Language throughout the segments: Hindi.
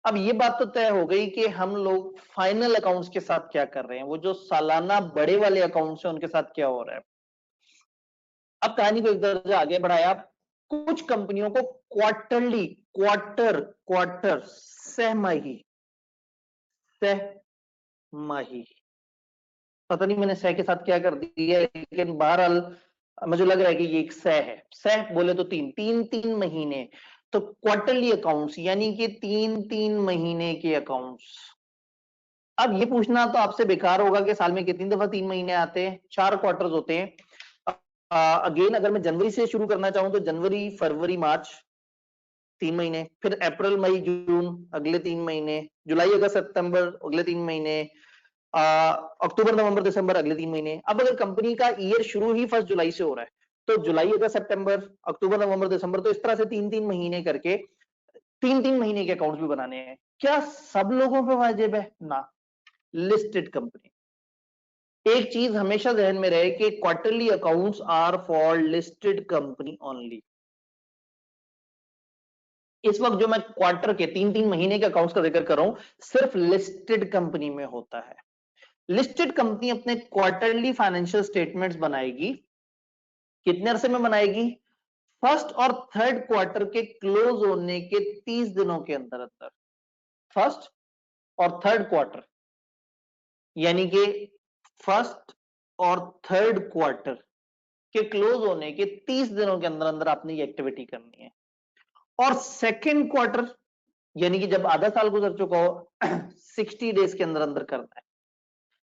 अब ये बात तो तय हो गई कि हम लोग फाइनल अकाउंट्स के साथ क्या कर रहे हैं, वो जो सालाना बड़े वाले अकाउंट्स हैं उनके साथ क्या हो रहा है। अब कहानी को एक दर्जा आगे बढ़ाया, कुछ कंपनियों को क्वार्टरली, क्वार्टर क्वार्टर सहमाही, सहमाही, पता नहीं मैंने सह के साथ क्या कर दिया, लेकिन बहरहाल मुझे लग रहा है कि ये एक सह है। सह बोले तो तीन तीन तीन महीने, तो क्वार्टरली अकाउंट्स यानी कि तीन तीन महीने के अकाउंट्स। अब ये पूछना तो आपसे बेकार होगा कि साल में कितनी दफा 3 महीने आते हैं, 4 क्वार्टर्स होते हैं। अगेन अगर मैं जनवरी से शुरू करना चाहूं तो जनवरी फरवरी मार्च 3 महीने, फिर अप्रैल मई जून अगले 3 महीने, जुलाई अगस्त सितंबर अगले 3 महीने, अक्टूबर नवंबर दिसंबर अगले 3 महीने। अब अगर कंपनी का ईयर शुरू ही 1 जुलाई से हो रहा है तो जुलाई अगस्त सितंबर अक्टूबर नवंबर दिसंबर, तो इस तरह से 3 3 महीने करके 3 3 महीने के अकाउंट्स भी बनाने हैं। क्या सब लोगों पे वाजिब है ना? Listed company. एक चीज हमेशा ध्यान में रहे कि quarterly accounts are for listed company only. इस वक्त जो मैं क्वार्टर के 3 3 महीने के अकाउंट्स का जिक्र कर रहा हूं, सिर्फ लिस्टेड कंपनी में होता है। लिस्टेड कंपनी अपने क्वार्टरली फाइनेंशियल स्टेटमेंट्स बनाएगी, कितने अरसे में बनाएगी? फर्स्ट और थर्ड क्वार्टर के क्लोज होने के 30 दिनों के अंदर अंदर। फर्स्ट और थर्ड क्वार्टर यानी कि फर्स्ट और थर्ड क्वार्टर के क्लोज होने के 30 दिनों के अंदर अंदर आपने ये एक्टिविटी करनी है। और सेकेंड क्वार्टर यानी कि जब आधा साल गुजर चुका हो 60 डेज के अंदर अंदर करना है।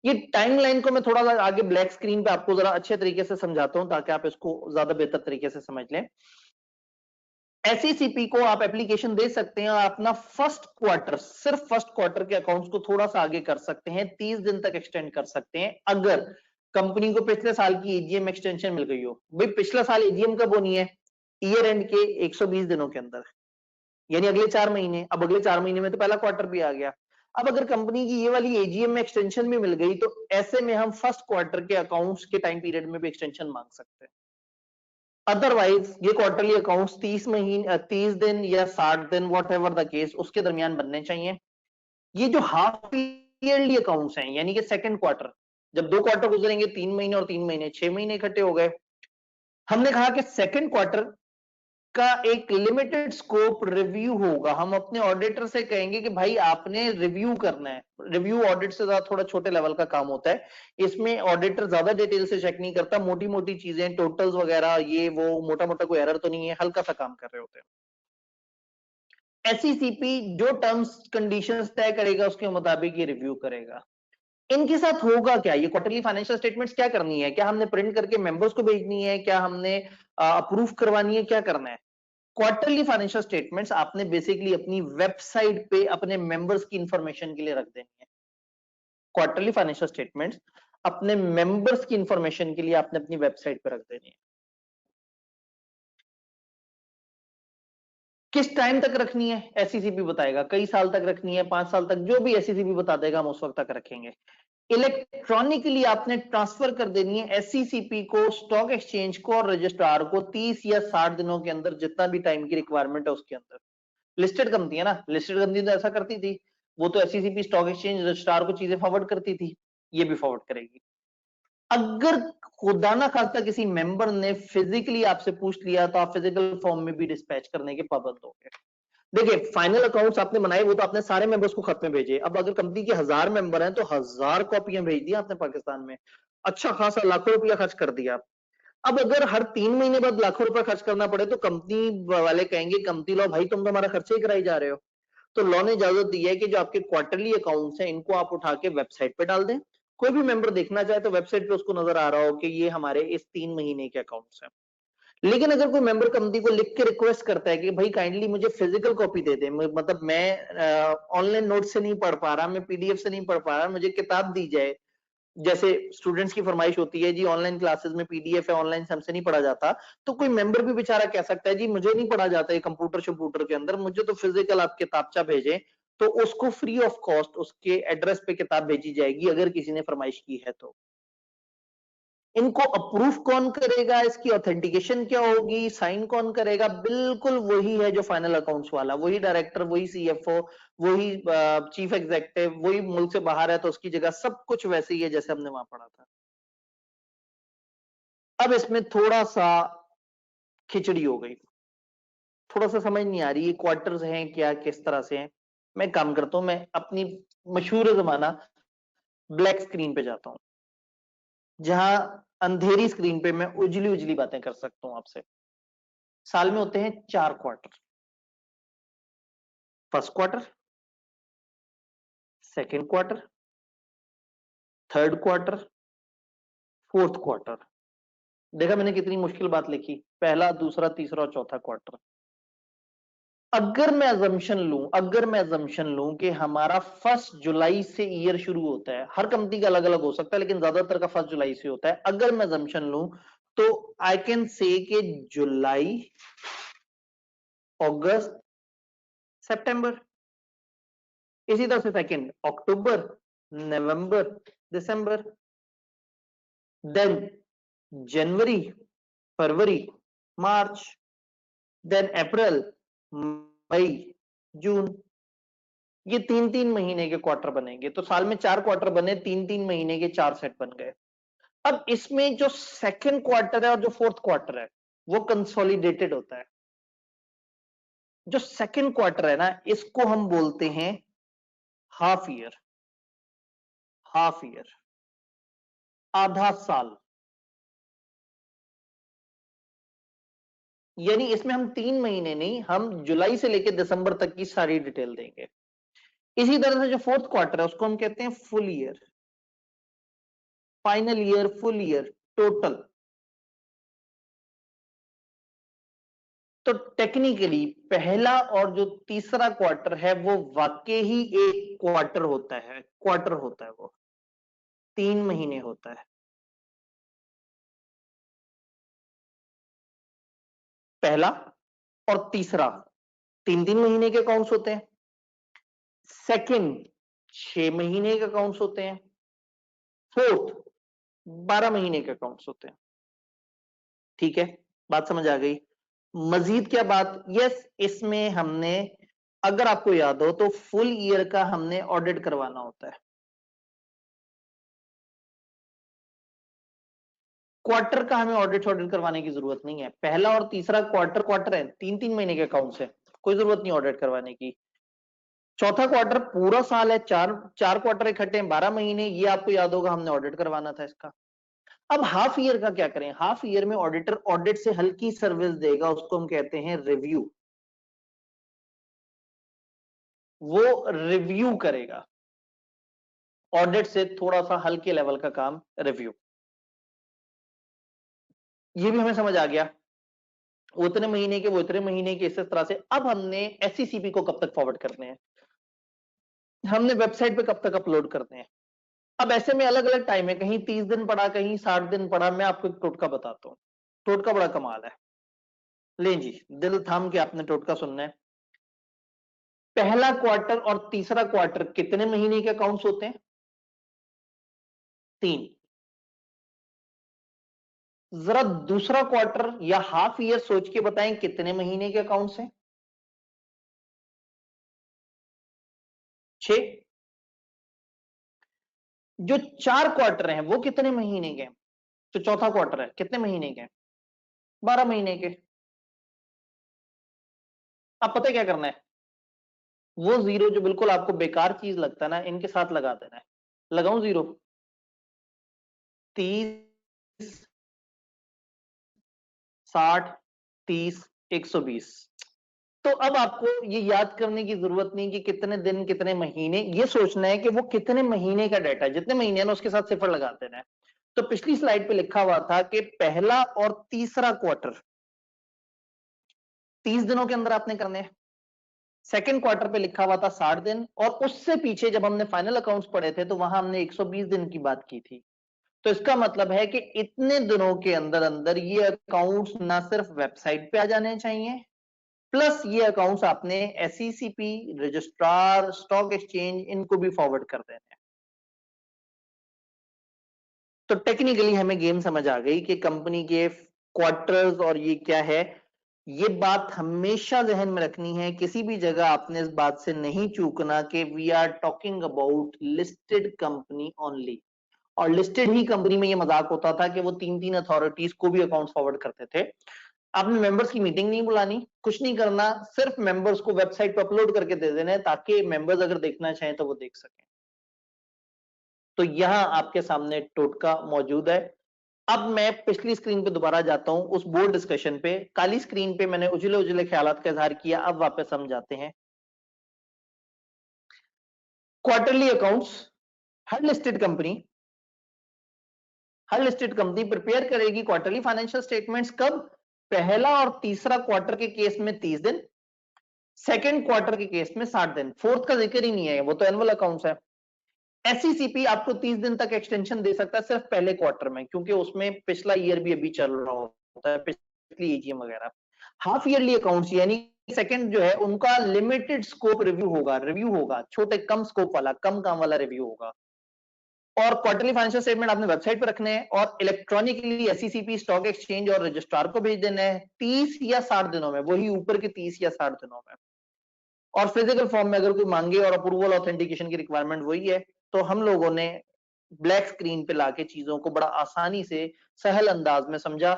ये टाइमलाइन को मैं थोड़ा सा आगे ब्लैक स्क्रीन पे आपको जरा अच्छे तरीके से समझाता हूं ताकि आप इसको ज्यादा बेहतर तरीके से समझ लें। एसईसीपी को आप एप्लीकेशन दे सकते हैं और अपना फर्स्ट क्वार्टर, सिर्फ फर्स्ट क्वार्टर के अकाउंट्स को थोड़ा सा आगे कर सकते हैं, 30 दिन तक एक्सटेंड कर सकते हैं अगर कंपनी को पिछले साल की एजीएम एक्सटेंशन मिल गई हो। भाई पिछला साल एजीएम कब होनी है? ईयर एंड के 120 दिनों के अंदर, यानी अगले 4 महीने। अब अगले 4 महीने में तो पहला क्वार्टर भी आ गया। अब अगर कंपनी की ये वाली एजीएम में एक्सटेंशन भी मिल गई तो ऐसे में हम फर्स्ट क्वार्टर के अकाउंट्स के टाइम पीरियड में भी एक्सटेंशन मांग सकते हैं। अदरवाइज ये क्वार्टरली अकाउंट्स 30 दिन या 60 दिन वॉट एवर द केस उसके दरमियान बनने चाहिए। ये जो हाफ ईयरली अकाउंट्स हैं यानी कि सेकंड क्वार्टर, जब 2 क्वार्टर गुजरेंगे 3 महीने और 3 महीने 6 महीने इकट्ठे हो गए, हमने कहा कि सेकंड क्वार्टर का एक लिमिटेड स्कोप रिव्यू होगा। हम अपने ऑडिटर से कहेंगे कि भाई आपने रिव्यू करना है। रिव्यू ऑडिट से ज्यादा थोड़ा छोटे लेवल का काम होता है, इसमें ऑडिटर ज्यादा डिटेल से चेक नहीं करता, मोटी मोटी चीजें टोटल्स वगैरह ये वो मोटा मोटा कोई एरर तो नहीं है, हल्का सा काम कर रहे होते हैं। एसईसीपी जो टर्म्स कंडीशंस तय करेगा उसके मुताबिक ये रिव्यू करेगा। इनके साथ होगा क्या? ये क्वार्टरली फाइनेंशियल स्टेटमेंट्स क्या करनी है? क्या हमने प्रिंट करके मेंबर्स को भेजनी है? क्या हमने अप्रूव करवानी है? क्या करना है? क्वार्टरली फाइनेंशियल स्टेटमेंट्स आपने बेसिकली अपनी वेबसाइट पे अपने मेंबर्स की इंफॉर्मेशन के लिए रख देनी है। क्वार्टरली फाइनेंशियल स्टेटमेंट्स अपने मेंबर्स की इंफॉर्मेशन के लिए आपने अपनी वेबसाइट पे रख देनी है। किस टाइम तक रखनी है एसईसीपी बताएगा, कई साल तक रखनी है, 5 साल तक, जो भी एसईसीपी बता देगा हम उस वक्त तक रखेंगे। इलेक्ट्रॉनिकली आपने ट्रांसफर कर देनी है एसईसीपी को स्टॉक एक्सचेंज को और रजिस्ट्रार को 30 या 60 दिनों के अंदर, जितना भी टाइम की रिक्वायरमेंट है उसके अंदर। लिस्टेड कंपनी है ना, लिस्टेड कंपनी तो ऐसा करती थी, वो तो एसईसीपी स्टॉक एक्सचेंज रजिस्ट्रार को चीजें फॉरवर्ड करती थी, ये भी फॉरवर्ड करेगी। अगर खुदा ना खास्ता किसी मेंबर ने फिजिकली आपसे पूछ लिया तो आप फिजिकल फॉर्म में भी डिस्पैच करने के पाबंद हो गए। देखिए फाइनल अकाउंट्स आपने बनाए वो तो आपने सारे मेंबर्स को खत में भेजे। अब अगर कंपनी के 1000 मेंबर हैं तो 1000 कॉपियां भेज दी आपने पाकिस्तान में, अच्छा खासा लाखों रुपया खर्च कर दिया। अब अगर हर 3 महीने बाद लाखों रुपया खर्च करना पड़े तो कंपनी वाले कहेंगे कंपनी लॉ भाई तुम तो हमारा खर्चे ही कराई जा रहे हो। तो लॉ ने इजाजत दी है कि जो आपके क्वार्टरली अकाउंट्स हैं इनको आप उठा के वेबसाइट पे डाल दें। कोई भी मेंबर देखना चाहे तो वेबसाइट पे उसको नजर आ रहा हो कि ये हमारे इस 3 महीने के अकाउंट्स हैं। लेकिन अगर कोई मेंबर कंपनी को लिख के रिक्वेस्ट करता है कि भाई काइंडली मुझे फिजिकल कॉपी दे दे, मतलब मैं ऑनलाइन नोट से नहीं पढ़ पा रहा, मैं पीडीएफ से नहीं पढ़ पा रहा, मुझे किताब दी जाए, जैसे स्टूडेंट्स की फरमाइश होती है जी ऑनलाइन क्लासेस में पीडीएफ है, ऑनलाइन हमसे नहीं पढ़ा जाता, तो कोई मेंबर भी बेचारा कह सकता है जी मुझे नहीं पढ़ा जाता है कंप्यूटर शम्प्यूटर के अंदर, मुझे तो फिजिकल आप किताबचा भेजें, तो उसको फ्री ऑफ कॉस्ट उसके एड्रेस पे किताब भेजी जाएगी अगर किसी ने फरमाइश की है तो। इनको अप्रूव कौन करेगा, इसकी ऑथेंटिकेशन क्या होगी, साइन कौन करेगा? बिल्कुल वही है जो फाइनल अकाउंट्स वाला, वही डायरेक्टर, वही सीएफओ, वही चीफ एग्जीक्यूटिव, वही मुल्क से बाहर है तो उसकी जगह सब कुछ वैसे ही है जैसे हमने वहां पढ़ा था। अब इसमें थोड़ा सा खिचड़ी हो गई, थोड़ा सा समझ नहीं आ रही ये क्वार्टर्स हैं क्या, किस तरह से हैं। मैं काम करता हूं, मैं अपनी मशहूर जमाना ब्लैक स्क्रीन पे जाता हूं, जहां अंधेरी स्क्रीन पे मैं उजली उजली बातें कर सकता हूं आपसे। साल में होते हैं 4 quarter, first quarter, second quarter, third quarter, fourth quarter. देखा मैंने कितनी मुश्किल बात लिखी, पहला, दूसरा, तीसरा और चौथा क्वार्टर। अगर मैं अजम्पशन लूं कि हमारा 1 जुलाई से ईयर शुरू होता है, हर कंपनी का अलग अलग हो सकता है लेकिन ज्यादातर का 1 जुलाई से होता है, अगर मैं अजम्पशन लूं तो आई कैन से कि जुलाई, अगस्त, सितंबर, इसी तरह से सेकेंड अक्टूबर, नवंबर, दिसंबर, देन जनवरी, फरवरी, मार्च, देन अप्रैल, मई, जून। ये 3-3 महीने के क्वार्टर बनेंगे, तो साल में 4 क्वार्टर बने, 3-3 महीने के 4 सेट बन गए। अब इसमें जो सेकंड क्वार्टर है और जो फोर्थ क्वार्टर है वो कंसोलिडेटेड होता है। जो सेकंड क्वार्टर है ना, इसको हम बोलते हैं हाफ ईयर, हाफ ईयर, आधा साल। यानी इसमें हम 3 महीने नहीं, हम जुलाई से लेकर दिसंबर तक की सारी डिटेल देंगे। इसी तरह से जो फोर्थ क्वार्टर है उसको हम कहते हैं full year, final year, full year, total. तो टेक्निकली पहला और जो तीसरा क्वार्टर है वो वाकई ही एक क्वार्टर होता है, क्वार्टर होता है, वो 3 महीने होता है। पहला और तीसरा 3-3 महीने के अकाउंट्स होते हैं, सेकंड 6 महीने के अकाउंट्स होते हैं, फोर्थ 12 महीने के अकाउंट्स होते हैं। ठीक है, बात समझ आ गई? मजीद क्या बात? यस, इसमें हमने, अगर आपको याद हो तो फुल ईयर का हमने ऑडिट करवाना होता है, क्वार्टर का हमें ऑडिट करवाने की जरूरत नहीं है। पहला और तीसरा क्वार्टर क्वार्टर है, 3-3 महीने के अकाउंट्स है, कोई जरूरत नहीं ऑडिट करवाने की। चौथा क्वार्टर पूरा साल है, चार चार क्वार्टर इकट्ठे हैं, 12 महीने, ये आपको याद होगा हमने ऑडिट करवाना था इसका। अब हाफ ईयर का क्या करें? हाफ ईयर में ऑडिटर ऑडिट से हल्की सर्विस देगा, उसको हम कहते हैं रिव्यू। वो रिव्यू करेगा, ऑडिट से थोड़ा सा हल्के लेवल का काम, रिव्यू। ये भी हमें समझ आ गया, उतने महीने के वो इतने महीने के, इस तरह से। अब हमने एससीसीपी को कब तक फॉरवर्ड करने हैं, हमने वेबसाइट पे कब तक अपलोड करने हैं। अब ऐसे में अलग अलग टाइम है, कहीं 30 दिन पड़ा, कहीं 60 दिन पड़ा। मैं आपको एक टोटका बताता हूं, टोटका बड़ा कमाल है। ले जी, दिल थाम के आपने टोटका सुनना है। पहला क्वार्टर और तीसरा क्वार्टर कितने महीने के अकाउंट्स होते हैं? 3। जरा दूसरा क्वार्टर या हाफ ईयर सोच के बताएं कितने महीने के अकाउंट्स हैं? 6। जो 4 क्वार्टर हैं वो कितने महीने के हैं? जो चौथा क्वार्टर है कितने महीने के हैं? 12 महीने के। अब पता है क्या करना है? वो जीरो जो बिल्कुल आपको बेकार चीज लगता है ना, इनके साथ लगा देना है। लगाऊं जीरो? 30, 60, 30, 120। तो अब आपको ये याद करने की जरूरत नहीं कि कितने दिन कितने महीने, ये सोचना है कि वो कितने महीने का डाटा है, जितने महीने हैं ना उसके साथ सिफर लगा देना है। तो पिछली स्लाइड पे लिखा हुआ था कि पहला और तीसरा क्वार्टर 30 दिनों के अंदर आपने करने हैं। सेकंड क्वार्टर पे लिखा हुआ था 60 दिन, और उससे पीछे जब हमने फाइनल अकाउंट्स पढ़े थे तो वहां हमने 120 दिन की बात की थी। तो इसका मतलब है कि इतने दिनों के अंदर अंदर ये अकाउंट्स ना सिर्फ वेबसाइट पे आ जाने चाहिए, प्लस ये अकाउंट्स आपने एसईसीपी, रजिस्ट्रार, स्टॉक एक्सचेंज, इनको भी फॉरवर्ड कर देने हैं। तो टेक्निकली हमें गेम समझ आ गई कि कंपनी के क्वार्टर्स और ये क्या है। ये बात हमेशा जहन में रखनी है, किसी भी जगह आपने इस बात से नहीं चूकना कि we are talking about listed company only. और लिस्टेड ही कंपनी में ये मजाक होता था कि वो 3-3 अथॉरिटीज को भी अकाउंट फॉरवर्ड करते थे। आपने मेंबर्स की मीटिंग नहीं बुलानी, कुछ नहीं करना, सिर्फ मेंबर्स को वेबसाइट पर अपलोड करके दे देना है ताकि मेंबर्स अगर देखना चाहें तो वो देख सकें। तो यहां आपके सामने टोटका मौजूद है। अब मैं पिछली स्क्रीन पे दोबारा जाता हूं, उस बोर्ड डिस्कशन पे। काली स्क्रीन पे मैंने उजले उजले ख्यालात का इजहार किया, अब वापस हम जाते हैं। क्वार्टरली अकाउंट्स, हर लिस्टेड कंपनी प्रिपेयर करेगी क्वार्टरली फाइनेंशियल स्टेटमेंट्स। कब? पहला और तीसरा क्वार्टर के केस में 30 दिन, सेकंड क्वार्टर के केस में 60 दिन। फोर्थ का जिक्र ही नहीं है, वो तो एनुअल अकाउंट्स है। एसईसीपी आपको 30 दिन तक एक्सटेंशन दे सकता है सिर्फ पहले क्वार्टर में, क्योंकि उसमें पिछला ईयर भी अभी चल रहा होता है, पिछली एजीएम वगैरह। हाफ ईयरली अकाउंट्स यानी सेकंड जो है उनका लिमिटेड स्कोप रिव्यू होगा, छोटे कम स्कोप वाला, कम काम वाला रिव्यू होगा। और क्वार्टरली फाइनेंशियल स्टेटमेंट आपने वेबसाइट पर रखने हैं और इलेक्ट्रॉनिकली एसईसीपी, स्टॉक एक्सचेंज और रजिस्ट्रार को भेज देना है 30 या 60 दिनों में, वही ऊपर के 30 या 60 दिनों में। और फिजिकल फॉर्म में अगर कोई मांगे और अप्रूवल ऑथेंटिकेशन की रिक्वायरमेंट वही है, तो हम लोगों ने ब्लैक स्क्रीन पे लाके चीजों को बड़ा आसानी से सहल अंदाज में समझा